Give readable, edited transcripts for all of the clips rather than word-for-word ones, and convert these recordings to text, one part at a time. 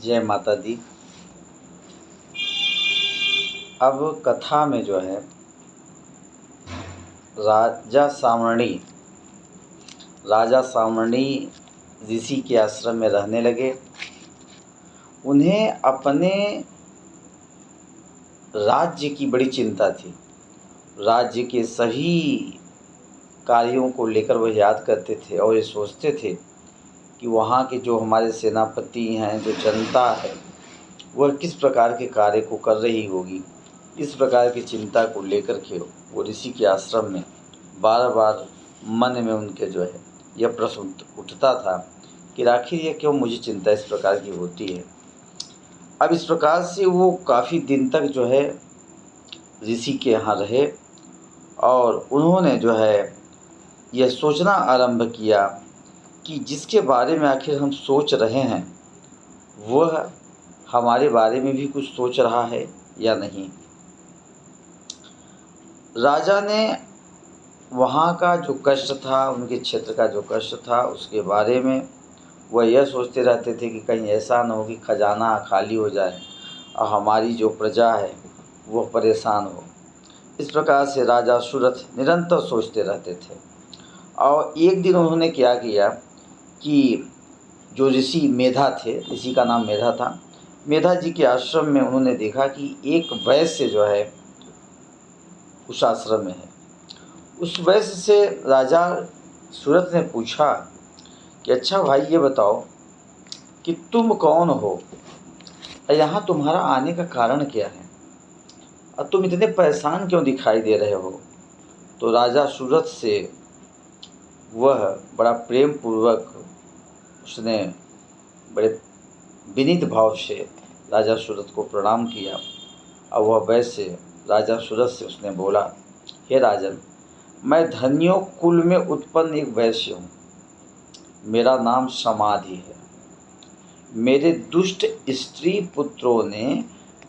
जय माता दी। अब कथा में जो है राजा सावर्णी ऋषि के आश्रम में रहने लगे। उन्हें अपने राज्य की बड़ी चिंता थी। राज्य के सभी कार्यों को लेकर वह याद करते थे और ये सोचते थे कि वहाँ के जो हमारे सेनापति हैं, जो जनता है, वह किस प्रकार के कार्य को कर रही होगी। इस प्रकार की चिंता को लेकर के वो ऋषि के आश्रम में बार बार मन में उनके जो है यह प्रश्न उठता था कि आखिर ये क्यों मुझे चिंता इस प्रकार की होती है। अब इस प्रकार से वो काफ़ी दिन तक जो है ऋषि के यहाँ रहे और उन्होंने जो है यह सोचना आरंभ किया कि जिसके बारे में आखिर हम सोच रहे हैं वह हमारे बारे में भी कुछ सोच रहा है या नहीं। राजा ने वहाँ का जो कष्ट था, उनके क्षेत्र का जो कष्ट था, उसके बारे में वह यह सोचते रहते थे कि कहीं ऐसा न हो कि खजाना खाली हो जाए और हमारी जो प्रजा है वो परेशान हो। इस प्रकार से राजा सुरथ निरंतर सोचते रहते थे। और एक दिन उन्होंने क्या किया कि जो ऋषि मेधा थे, ऋषि का नाम मेधा था, मेधा जी के आश्रम में उन्होंने देखा कि एक वैश्य जो है उस आश्रम में है। उस वैश्य से राजा सुरथ ने पूछा कि अच्छा भाई, ये बताओ कि तुम कौन हो और यहाँ तुम्हारा आने का कारण क्या है और तुम इतने परेशान क्यों दिखाई दे रहे हो। तो राजा सुरथ से वह बड़ा प्रेम पूर्वक उसने बड़े विनीत भाव से राजा सुरथ को प्रणाम किया और वह वैसे राजा सुरथ से उसने बोला, हे राजन, मैं धन्यों कुल में उत्पन्न एक वैश्य हूँ। मेरा नाम समाधि है। मेरे दुष्ट स्त्री पुत्रों ने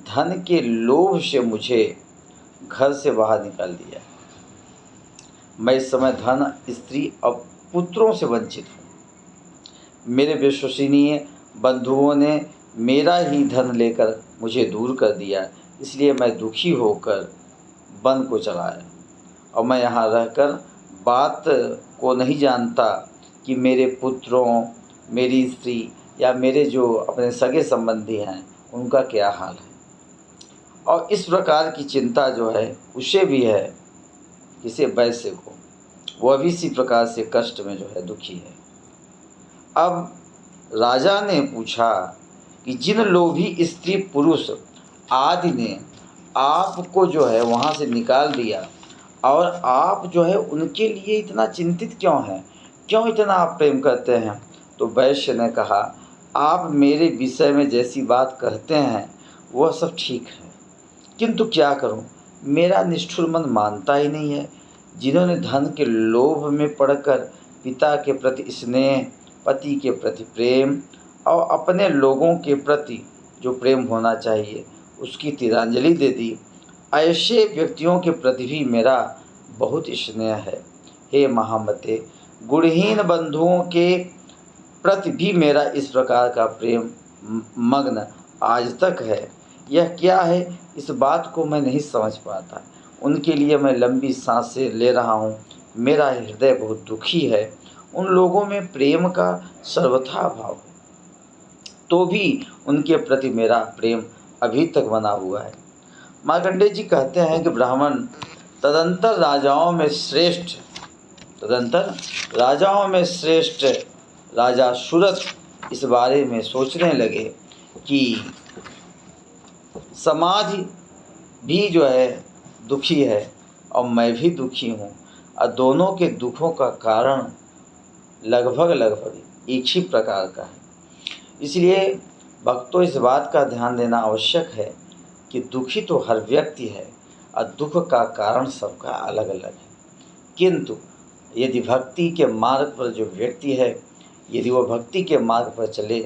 धन के लोभ से मुझे घर से बाहर निकाल दिया। मैं इस समय धन, स्त्री और पुत्रों से वंचित हूँ। मेरे विश्वसनीय बंधुओं ने मेरा ही धन लेकर मुझे दूर कर दिया, इसलिए मैं दुखी होकर वन को चला आया और मैं यहाँ रहकर बात को नहीं जानता कि मेरे पुत्रों, मेरी स्त्री या मेरे जो अपने सगे संबंधी हैं उनका क्या हाल है। और इस प्रकार की चिंता जो है उसे भी है, किसे वैश्य को, वह भी इसी प्रकार से कष्ट में जो है दुखी है। अब राजा ने पूछा कि जिन लोभी स्त्री पुरुष आदि ने आपको जो है वहाँ से निकाल दिया और आप जो है उनके लिए इतना चिंतित क्यों हैं, क्यों इतना आप प्रेम करते हैं। तो वैश्य ने कहा, आप मेरे विषय में जैसी बात कहते हैं वह सब ठीक है, किंतु क्या करूं, मेरा निष्ठुर मन मानता ही नहीं है। जिन्होंने धन के लोभ में पड़कर पिता के प्रति स्नेह, पति के प्रति प्रेम और अपने लोगों के प्रति जो प्रेम होना चाहिए उसकी तिलांजलि दे दी, ऐसे व्यक्तियों के प्रति भी मेरा बहुत स्नेह है। हे महामते, गुणहीन बंधुओं के प्रति भी मेरा इस प्रकार का प्रेम मग्न आज तक है। यह क्या है, इस बात को मैं नहीं समझ पाता। उनके लिए मैं लंबी सांसें ले रहा हूँ। मेरा हृदय बहुत दुखी है। उन लोगों में प्रेम का सर्वथा अभाव है, तो भी उनके प्रति मेरा प्रेम अभी तक बना हुआ है। मार्कंडेय जी कहते हैं कि ब्राह्मण तदंतर राजाओं में श्रेष्ठ राजा सुरथ इस बारे में सोचने लगे कि समाधि भी जो है दुखी है और मैं भी दुखी हूँ और दोनों के दुखों का कारण लगभग एक ही प्रकार का है। इसलिए भक्तों इस बात का ध्यान देना आवश्यक है कि दुखी तो हर व्यक्ति है और दुख का कारण सबका अलग अलग है। किंतु यदि भक्ति के मार्ग पर जो व्यक्ति है, यदि वह भक्ति के मार्ग पर चले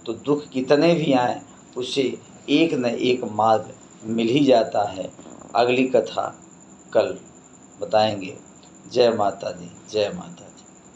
तो दुख कितने भी आए उसे एक न एक मार्ग मिल ही जाता है। अगली कथा कल बताएंगे। जय माता दी, जय माता।